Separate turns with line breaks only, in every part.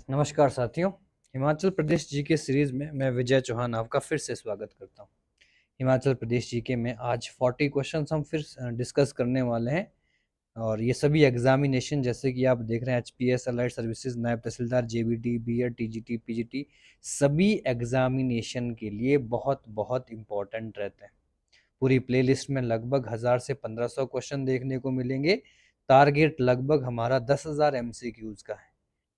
नमस्कार साथियों। Himachal Pradesh GK series में मैं विजय चौहान आपका फिर से स्वागत करता हूं। हिमाचल प्रदेश जीके में आज 40 क्वेश्चंस हम फिर डिस्कस करने वाले हैं और ये सभी एग्जामिनेशन जैसे कि आप देख रहे हैं एचपीएस, अलाइड सर्विसेज, नायब तहसीलदार, जेबीटी, बीएड, टीजीटी, पीजीटी, सभी एग्जामिनेशन के लिए बहुत बहुत इम्पोर्टेंट रहते हैं। पूरी प्लेलिस्ट में लगभग 1000 से 1500 क्वेश्चन देखने को मिलेंगे। टारगेट लगभग हमारा 10,000 एमसीक्यूज का है।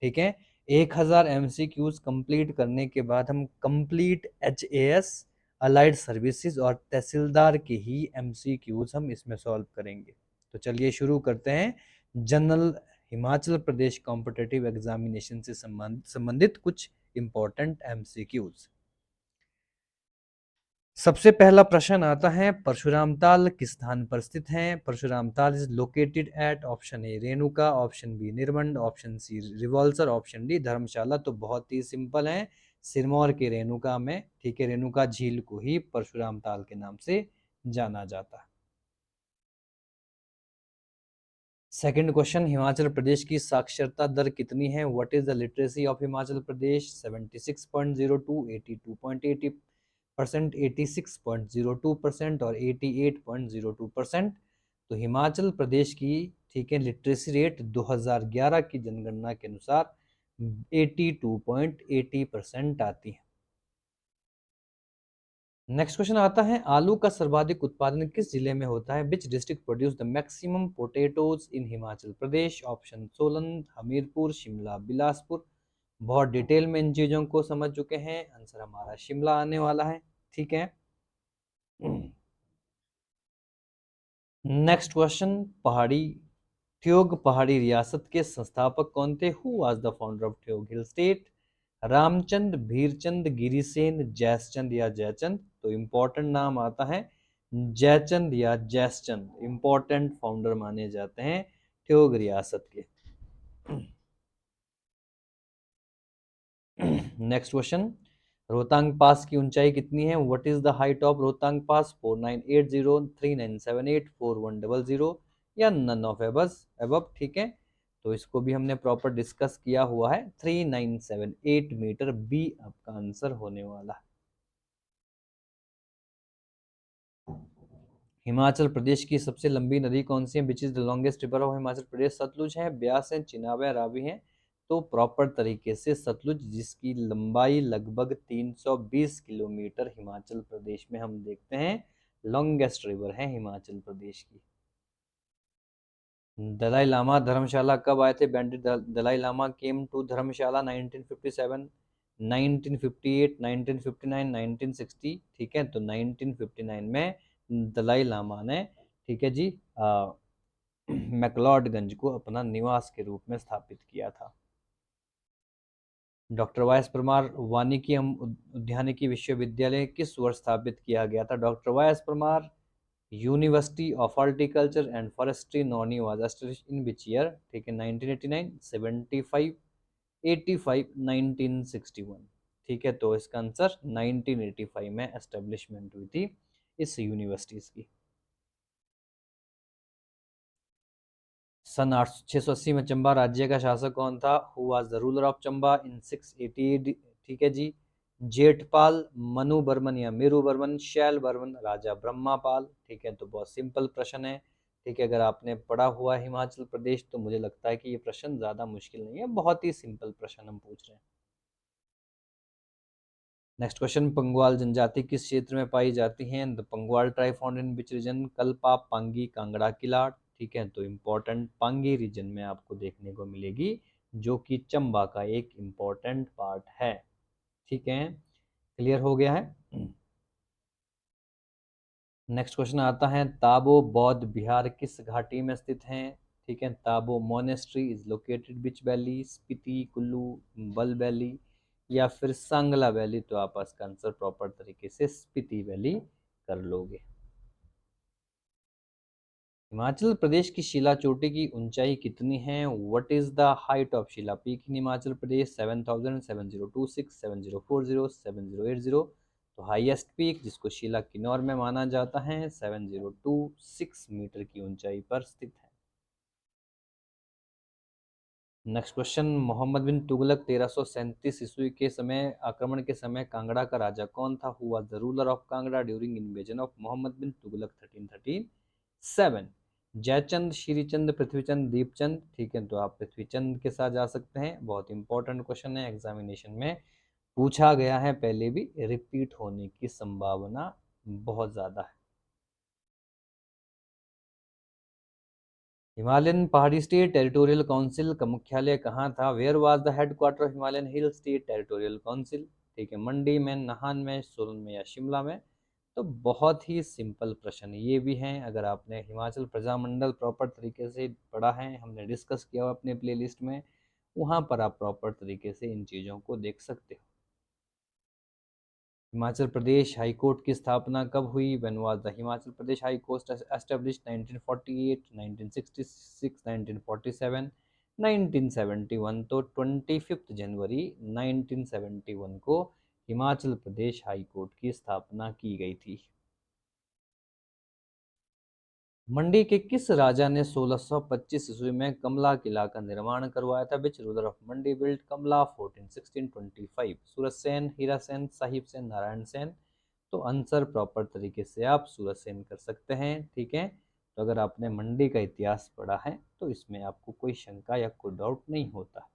ठीक है, 1000 एमसीक्यूज कंप्लीट करने के बाद हम कंप्लीट एचएएस, अलाइड सर्विसेज और तहसीलदार के ही एमसीक्यूज हम इसमें सॉल्व करेंगे। तो चलिए शुरू करते हैं general Himachal Pradesh competitive examination से संबंधित कुछ इंपॉर्टेंट एमसीक्यूज। सबसे पहला प्रश्न आता है, परशुराम ताल किस स्थान पर स्थित है? Parshuram Tal is located at option A Renuka, option B Nirmand, option C Rewalsar, option D Dharamshala. तो बहुत ही सिंपल है, सिरमौर के रेणुका में। ठीक है, रेणुका झील को ही परशुराम ताल के नाम से जाना जाता है। सेकंड क्वेश्चन, हिमाचल प्रदेश की साक्षरता दर कितनी है? What is the literacy of Himachal प्रदेश? 76.02, 82.80%, 86.02% और 88.02%। तो हिमाचल प्रदेश की, ठीक है, लिटरेसी रेट 2011 की जनगणना के अनुसार 82.80% आती है। नेक्स्ट क्वेश्चन आता है, आलू का सर्वाधिक उत्पादन किस जिले में होता है? Which district produce the maximum potatoes in Himachal Pradesh? Option Solan, Hamirpur, Shimla, Bilaspur. बहुत डिटेल में इन चीजों को समझ चुके हैं, आंसर हमारा शिमला आने वाला है। ठीक है, नेक्स्ट क्वेश्चन, पहाड़ी ठियोग पहाड़ी रियासत के संस्थापक कौन थे? Who was the founder of Theog hill state? Ramchand, Bhirchand, Girisen, Jaichand या जयचंद। तो इंपॉर्टेंट नाम आता है जयचंद या जयचंद, इंपॉर्टेंट फाउंडर माने जाते हैं ठियोग रियासत के। नेक्स्ट क्वेश्चन, रोहतांग पास की ऊंचाई कितनी है? What is the height of Rohtang पास? 4980, 3978, 4100 या नन ऑफ एबव। ठीक है, तो इसको भी हमने प्रॉपर डिस्कस किया हुआ है। 3978 मीटर बी आपका आंसर होने वाला है। हिमाचल प्रदेश की सबसे लंबी नदी कौन सी है? Which is the longest river of Himachal Pradesh? Satluj है, ब्यास है, चिनाब है, रावी है। तो प्रॉपर तरीके से सतलुज, जिसकी लंबाई लगभग 320 किलोमीटर हिमाचल प्रदेश में हम देखते हैं, लॉन्गेस्ट रिवर है हिमाचल प्रदेश की। दलाई लामा धर्मशाला कब आए थे? Bandit Dalai Lama came to Dharamshala 1957, 1958, 1959, 1960। ठीक है, तो 1959 में दलाई लामा ने, ठीक है जी, मैक्लोडगंज को अपना निवास के रूप में स्थापित किया था। डॉक्टर वाई एस परमार वानिकी उद्यानिकी विश्वविद्यालय किस वर्ष स्थापित किया गया था? Doctor Y S Parmar university of horticulture and forestry Nauni was established in which year? ठीक है, 1989, 75, 85, 1961। ठीक है, तो इसका आंसर 1985 में एस्टेब्लिशमेंट हुई थी इस यूनिवर्सिटीज की। सन 680 में चंबा राज्य का शासक कौन था? Who was the ruler of Chamba in 680? ठीक है जी, जेठपाल, मनु बर्मन या मेरू बर्मन, शैल बर्मन, राजा ब्रह्मापाल। ठीक है, तो बहुत सिंपल प्रश्न है। ठीक है, अगर आपने पढ़ा हुआ है हिमाचल प्रदेश तो मुझे लगता है कि ये प्रश्न ज्यादा मुश्किल नहीं है, बहुत ही सिंपल प्रश्न हम पूछ रहे हैं। नेक्स्ट क्वेश्चन, पंगवाल जनजाति किस क्षेत्र में पाई जाती है? The Pangwal tribe found in which region? Kalpa, Pangi, Kangra, Killar. ठीक है, तो इम्पोर्टेंट पांगी रीजन में आपको देखने को मिलेगी, जो कि चंबा का एक इम्पोर्टेंट पार्ट है। ठीक है, क्लियर हो गया है। नेक्स्ट क्वेश्चन आता है, ताबो बौद्ध विहार किस घाटी में स्थित है? ठीक है, Tabo monastery is located which valley? Spiti, Kullu, बल वैली या फिर सांगला वैली। तो आप इसका आंसर प्रॉपर तरीके से स्पीति वैली कर लोगे। हिमाचल प्रदेश की शिला चोटी की ऊंचाई कितनी है? What is the height of Shila peak in Himachal प्रदेश? 7000, 7026, 7040, 7080। तो हाईएस्ट पीक जिसको शिला किन्नौर में माना जाता है 7026 मीटर की ऊंचाई पर स्थित है। नेक्स्ट क्वेश्चन, मोहम्मद बिन तुगलक 1337 ईस्वी के समय आक्रमण के समय कांगड़ा का राजा कौन था? Who was the ruler of Kangra during invasion of Mohammad bin Tughlaq 1337? Jaichand, Shrichand, Prithvichand, Deepchand? ठीक है, तो आप पृथ्वीचंद के साथ जा सकते हैं। बहुत इंपॉर्टेंट क्वेश्चन है, एग्जामिनेशन में पूछा गया है, पहले भी रिपीट होने की संभावना बहुत ज्यादा है। हिमालयन पहाड़ी स्टेट टेरिटोरियल काउंसिल का मुख्यालय कहाँ था? Where was the headquarter of Himalayan hill state territorial council? ठीक है, मंडी में, नाहन में, सोलन में या शिमला में? तो बहुत ही सिंपल प्रश्न ये भी हैं। अगर आपने हिमाचल प्रजामंडल प्रॉपर तरीके से पढ़ा है, हमने डिस्कस किया हुआ अपने प्लेलिस्ट में, वहाँ पर आप प्रॉपर तरीके से इन चीज़ों को देख सकते हो। हिमाचल प्रदेश हाई कोर्ट की स्थापना कब हुई? When was the Himachal Pradesh high court established? 1948, 1966, 1947, 1971? तो 25 जनवरी 1971 को हिमाचल प्रदेश हाई कोर्ट की स्थापना की गई थी। मंडी के किस राजा ने 1625 ईस्वी में कमला किला का निर्माण करवाया था? Which ruler of Mandi built Kamla fort in 1625? Surat Sen, Hira Sen, Sahib Sen, Narayan Sen? तो आंसर प्रॉपर तरीके से आप सूरत सेन कर सकते हैं। ठीक है, तो अगर आपने मंडी का इतिहास पढ़ा है तो इसमें आपको कोई शंका या कोई डाउट नहीं होता।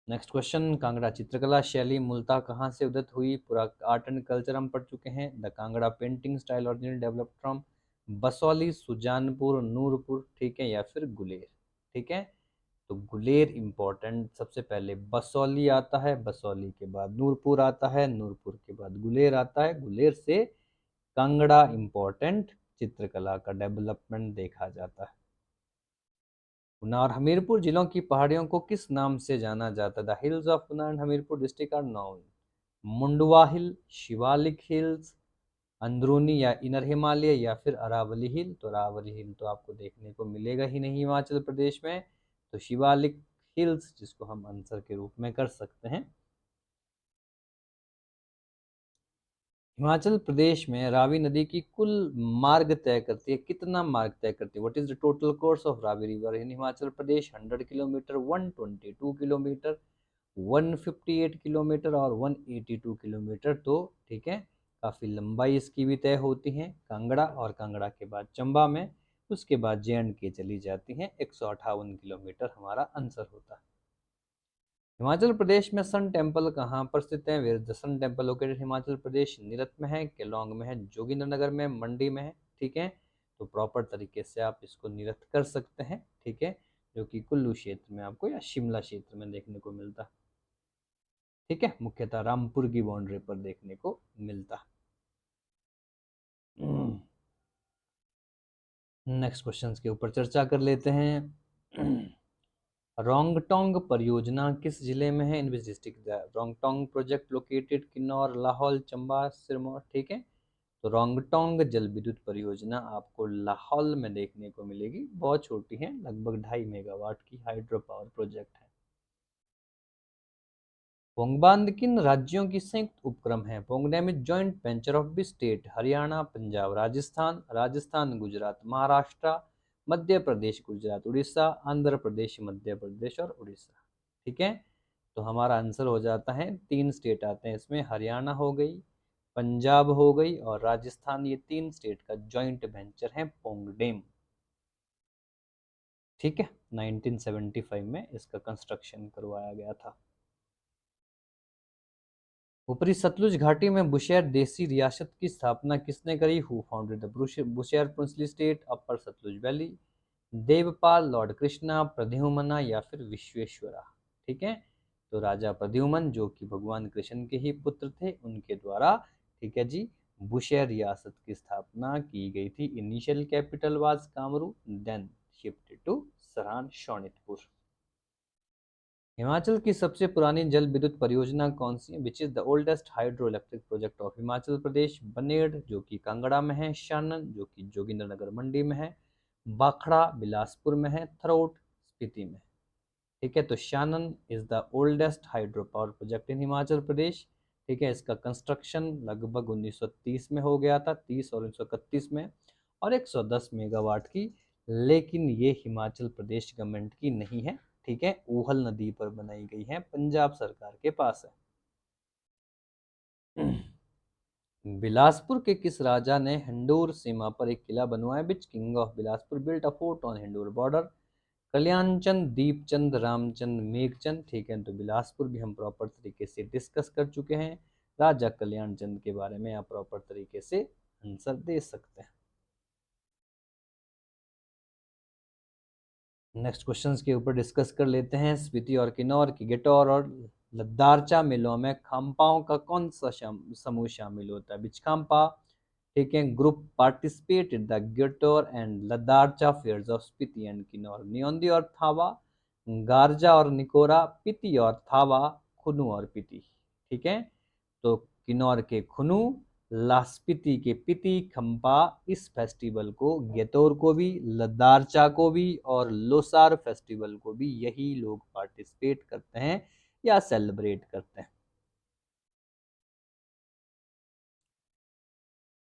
नेक्स्ट क्वेश्चन, कांगड़ा चित्रकला शैली मूलतः कहाँ से उदित हुई? पूरा आर्ट एंड कल्चर हम पढ़ चुके हैं। The Kangra painting style originally developed from Basohli, Sujanpur, Nurpur? ठीक है, या फिर गुलेर? ठीक है, तो गुलेर इंपॉर्टेंट, सबसे पहले बसौली आता है, बसौली के बाद नूरपुर आता है, नूरपुर के बाद गुलेर आता है, गुलेर से कांगड़ा इंपॉर्टेंट चित्रकला का डेवलपमेंट देखा जाता है। ऊना और हमीरपुर जिलों की पहाड़ियों को किस नाम से जाना जाता है? The hills of Una and Hamirpur district are known Mundwa hill, Shivalik hills, अंदरूनी या इनर हिमालय, या फिर अरावली हिल? तो अरावली हिल तो आपको देखने को मिलेगा ही नहीं हिमाचल प्रदेश में, तो शिवालिक हिल्स जिसको हम आंसर के रूप में कर सकते हैं। हिमाचल प्रदेश में रावी नदी की कुल मार्ग तय करती है, कितना मार्ग तय करती है? What is the total course of Ravi river in Himachal Pradesh? 100 kilometre, 122 kilometre, 158 kilometre और 182 किलोमीटर? तो ठीक है, काफ़ी लंबाई इसकी भी तय होती है। कांगड़ा, और कांगड़ा के बाद चंबा में, उसके बाद JNK चली जाती हैं। 158 किलोमीटर हमारा आंसर होता है। हिमाचल प्रदेश में सन टेम्पल कहाँ पर स्थित है? Where the sun temple located? Himachal Pradesh Nirath में है, केलोंग में है, जोगिंद्रनगर में, मंडी में है? ठीक है, तो प्रॉपर तरीके से आप इसको निरस्त कर सकते हैं। ठीक है, जो कि कुल्लू क्षेत्र में आपको या शिमला क्षेत्र में देखने को मिलता है। ठीक है, मुख्यतः रामपुर की बाउंड्री पर देखने को मिलता है। नेक्स्ट क्वेश्चंस के ऊपर चर्चा कर लेते हैं। रोंगटोंग परियोजना किस जिले में है? In which district the Rongtong project located? Kinnaur, Lahaul, Chamba, Sirmaur? ठीक है, तो रोंगटोंग जल विद्युत परियोजना आपको लाहौल में देखने को मिलेगी। बहुत छोटी है, लगभग 2.5 मेगावाट की हाइड्रो पावर प्रोजेक्ट है। पोंगबांद किन राज्यों की संयुक्त उपक्रम है? Pong Dam is joint venture of B state? Haryana, Punjab, Rajasthan? Rajasthan, Gujarat, Maharashtra, Madhya Pradesh, Gujarat, Orissa? Andhra Pradesh, Madhya Pradesh और उड़ीसा? ठीक है, तो हमारा आंसर हो जाता है, 3 स्टेट आते हैं इसमें, हरियाणा हो गई, पंजाब हो गई और राजस्थान। ये 3 स्टेट का जॉइंट वेंचर है पोंगडेम। ठीक है, 1975 में इसका कंस्ट्रक्शन करवाया गया था। ऊपरी सतलुज घाटी में बुशेयर देसी रियासत की स्थापना किसने करी? Who founded the Bushahr princely state? Upper Satluj valley? Devpal, lord Krishna, Pradyumna या फिर विश्वेश्वरा? ठीक है, तो राजा प्रद्युम्न जो कि भगवान कृष्ण के ही पुत्र थे, उनके द्वारा, ठीक है जी, बुशेयर रियासत की स्थापना की गई थी। Initial capital was Kamru, then shifted to Saran Shonitpur. Himachal की सबसे पुरानी जल विद्युत परियोजना कौन सी है? Which is the oldest hydro electric project of Himachal Pradesh? Baner जो कि कांगड़ा में है, शानन जो कि जोगिंद्रनगर मंडी में है, बाखड़ा बिलासपुर में है, थरोट स्पीति में। ठीक है, तो Shanan is the oldest hydro power project in Himachal Pradesh. ठीक है, इसका कंस्ट्रक्शन लगभग 1930 में हो गया था, 30 और 1931 में, और 110 मेगावाट की लेकिन ये हिमाचल प्रदेश गवर्नमेंट की नहीं है, ठीक है, ऊहल नदी पर बनाई गई है, पंजाब सरकार के पास है। बिलासपुर के किस राजा ने हिंडूर सीमा पर एक किला बनवाया? विच king of Bilaspur built a fort on हिंडूर border? Kalyanchand, Deepchand, Ramchand, Meghchand, ठीक है, तो बिलासपुर भी हम प्रॉपर तरीके से डिस्कस कर चुके हैं। राजा कल्याणचंद के बारे में आप प्रॉपर तरीके से आंसर दे सकते हैं। नेक्स्ट क्वेश्चंस के ऊपर डिस्कस कर लेते हैं। स्पीति और किन्नौर की गेटौर और लद्दारचा मेलों में खाम्पाओं का कौन सा समूह शामिल होता है? विच खाम्पा, ठीक है, group participate in the Gataur and Ladarcha fairs of Spiti and Kinnaur? Niyondi और थावा, गारजा और निकोरा, पिति और थावा, खुनु और पिति, ठीक है, तो किन्नौर के खुनु, लास्पीति के पिति, खम्पा, इस फेस्टिवल को, गेतौर को भी, लद्दारचा को भी और लोसार फेस्टिवल को भी यही लोग पार्टिसिपेट करते हैं या सेलिब्रेट करते हैं।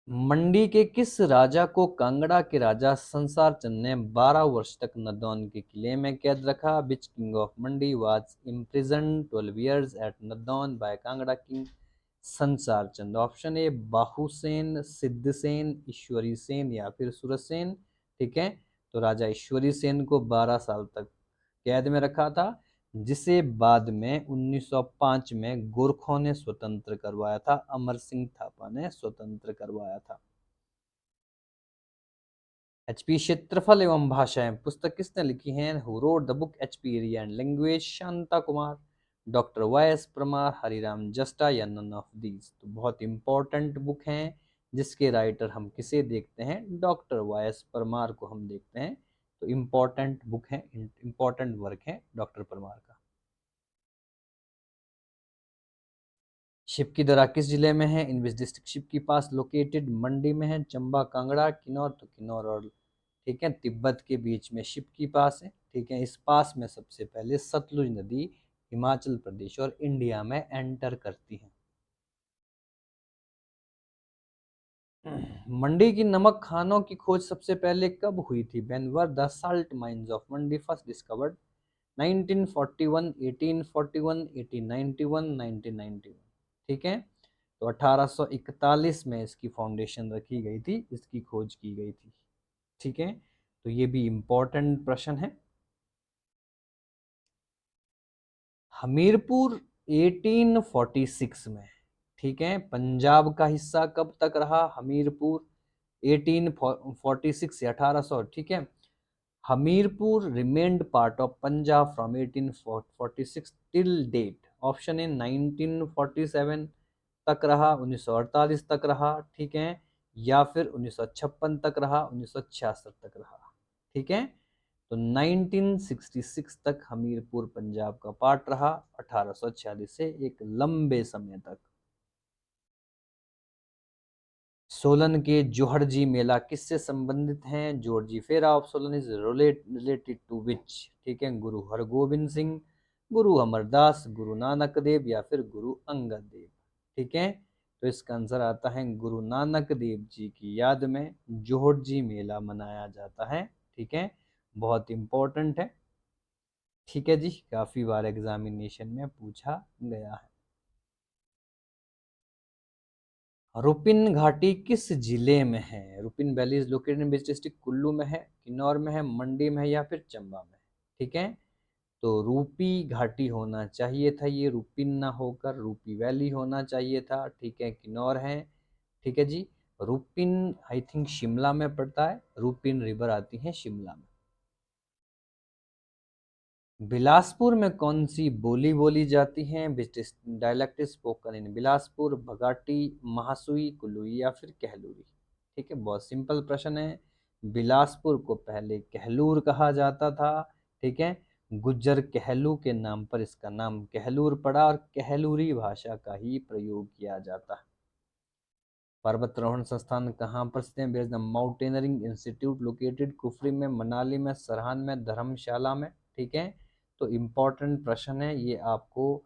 मंडी के किस राजा को कांगड़ा के राजा संसार चंद ने 12 वर्ष तक नदौन के किले में कैद रखा? Which king of Mandi was imprison 12 years at Nadaun by Kangra king Sansar Chand? Option A Bahusen, Siddhsen, Ishwari Sen या फिर सुरसेन, ठीक है, तो राजा ईश्वरी सेन को 12 साल तक कैद में रखा था, जिसे बाद में 1905 में गोरखों ने स्वतंत्र करवाया था, अमर सिंह थापा ने स्वतंत्र करवाया था। एचपी क्षेत्रफल एवं भाषाएं पुस्तक किसने लिखी है? Who wrote the book HP area and language? Shanta Kumar, doctor Y S Parmar, Hariram Justa या नन ऑफ दीज? तो बहुत इंपॉर्टेंट बुक है, जिसके राइटर हम किसे देखते हैं? डॉक्टर वाई एस परमार को हम देखते हैं, तो इंपॉर्टेंट बुक है, इंपॉर्टेंट वर्क है डॉक्टर परमार का। शिप की दरा किस जिले में है? इन विच डिस्ट्रिक्ट शिप की पास लोकेटेड? मंडी में है, चंबा, कांगड़ा, किन्नौर? तो किन्नौर और, ठीक है, तिब्बत के बीच में शिप की पास है, ठीक है, इस पास में सबसे पहले सतलुज नदी हिमाचल प्रदेश और इंडिया में एंटर करती है। मंडी की नमक खानों की खोज सबसे पहले कब हुई थी? When were the salt mines of Mandi first discovered? 1941, 1841, 1891, 1991, ठीक है, तो 1841 में इसकी फाउंडेशन रखी गई थी, इसकी खोज की गई थी, ठीक है, तो ये भी इंपॉर्टेंट प्रश्न है। हमीरपुर 1846 में, ठीक है, पंजाब का हिस्सा कब तक रहा? हमीरपुर 1846 से 1800, ठीक है, Hamirpur remained part of Punjab from 1846 till date? Option A 1947 तक रहा, 1948 तक रहा, ठीक है, या फिर 1956 तक रहा, 1966 तक रहा, ठीक है, तो 1966 तक हमीरपुर पंजाब का पार्ट रहा, 1846 से एक लंबे समय तक। सोलन के जोहड़जी मेला किससे संबंधित हैं? जॉर्जी फेरा of Solan is related to which? ठीक है, गुरु हरगोबिंद सिंह, गुरु अमरदास, गुरु नानक देव या फिर गुरु अंगद देव, ठीक है, तो इसका आंसर आता है गुरु नानक देव जी की याद में जोहड़जी मेला मनाया जाता है, ठीक है, बहुत इंपॉर्टेंट है, ठीक है जी, काफी बार एग्जामिनेशन में पूछा गया है। रुपिन घाटी किस जिले में है? Rupin valley is located in which district? Kullu में है, किन्नौर में है, मंडी में है या फिर चंबा में, ठीक है, तो रूपी घाटी होना चाहिए था, ये रुपिन ना होकर रूपी वैली होना चाहिए था, ठीक है, किन्नौर है, ठीक है जी। रुपिन आई थिंक शिमला में पड़ता है, रुपिन रिवर आती है शिमला में। बिलासपुर में कौन सी बोली बोली जाती है? Dialect spoken in Bilaspur? Bhagati, Mahasui, Kullui या फिर कहलूरी? ठीक है, बहुत सिंपल प्रश्न है। बिलासपुर को पहले कहलूर कहा जाता था, ठीक है, गुज्जर कहलू के नाम पर इसका नाम कहलूर पड़ा और कहलूरी भाषा का ही प्रयोग किया जाता है। पर्वतारोहण संस्थान कहाँ पर स्थित है? Where is the mountaineering institute located? Kufri में, मनाली में, सरहान में, धर्मशाला में, ठीक है, तो इम्पोर्टेंट प्रश्न है ये, आपको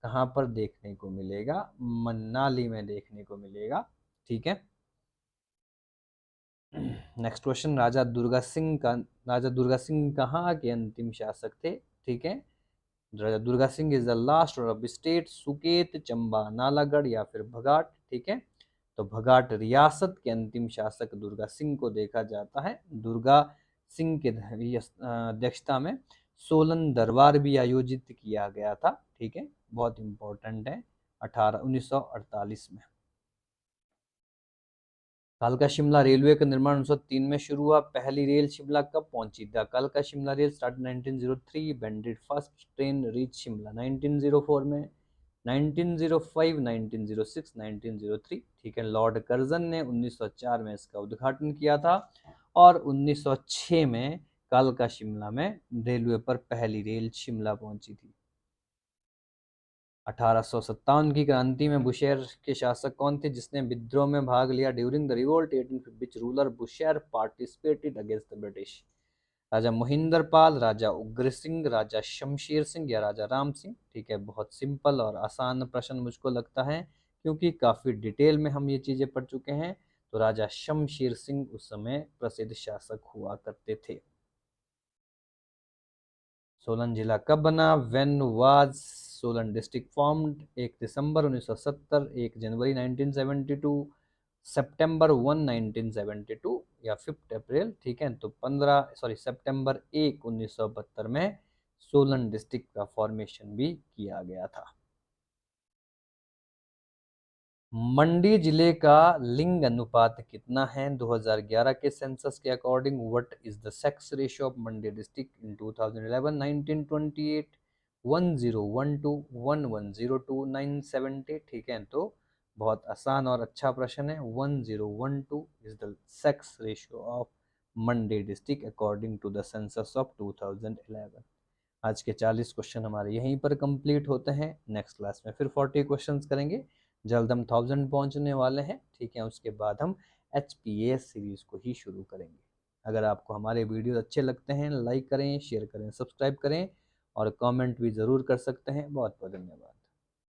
कहाँ पर देखने को मिलेगा? मनाली में देखने को मिलेगा, ठीक है। नेक्स्ट क्वेश्चन, राजा दुर्गा सिंह कहाँ के अंतिम शासक थे? ठीक है, Raja Durga Singh is the last of state Suket, Chamba, Nalagarh या फिर भगाट। ठीक है, तो भगाट रियासत के अंतिम शासक दुर्गा सिंह को देखा जाता है। दुर्गा सिंह के अध्यक्षता में सोलन दरबार भी आयोजित किया गया था। ठीक है, बहुत इंपॉर्टेंट है, 1948 में। कालका शिमला रेलवे का निर्माण 1903 में शुरू हुआ। पहली रेल शिमला कब पहुंची? द कालका Shimla rail start 1903, bended first train reach Shimla 1904 में, 1905, 1906, 1903। ठीक है, लॉर्ड कर्जन ने 1904 में इसका उद्घाटन किया था और 1906 में कालका शिमला में रेलवे पर पहली रेल शिमला पहुंची थी। 1857 की क्रांति में बुशेर के शासक कौन थे जिसने विद्रोह में भाग लिया? During the revolt which ruler Bushahr participated against the British? Raja Mohinder Pal, Raja Ugra Singh, राजा शमशेर सिंह या राजा राम सिंह? ठीक है, बहुत सिंपल और आसान प्रश्न मुझको लगता है क्योंकि काफी डिटेल में हम ये चीजें पढ़ चुके हैं। तो राजा शमशेर सिंह उस समय प्रसिद्ध शासक हुआ करते थे। सोलन जिला कब बना? When was Solan district formed? 1 दिसंबर 1970, 1 जनवरी 1972, सितंबर 1 1972 या 5 अप्रैल? ठीक है, तो सितंबर 1 1972 में सोलन डिस्ट्रिक्ट का फॉर्मेशन भी किया गया था। मंडी जिले का लिंग अनुपात कितना है 2011 के सेंसस के according? What is the sex ratio of Mandi district in 2011? 1928, 1012, 1102, 970। ठीक है, तो बहुत आसान और अच्छा प्रश्न है। 1012 is the sex ratio of Mandi district according to the census of 2011। आज के 40 क्वेश्चन हमारे यहीं पर कंप्लीट होते हैं। नेक्स्ट क्लास में फिर 40 क्वेश्चंस करेंगे। जल्द हम 1000 पहुंचने वाले हैं। ठीक है, उसके बाद हम HPAS सीरीज को ही शुरू करेंगे। अगर आपको हमारे वीडियो अच्छे लगते हैं, लाइक करें, शेयर करें, सब्सक्राइब करें और कमेंट भी ज़रूर कर सकते हैं। बहुत बहुत धन्यवाद।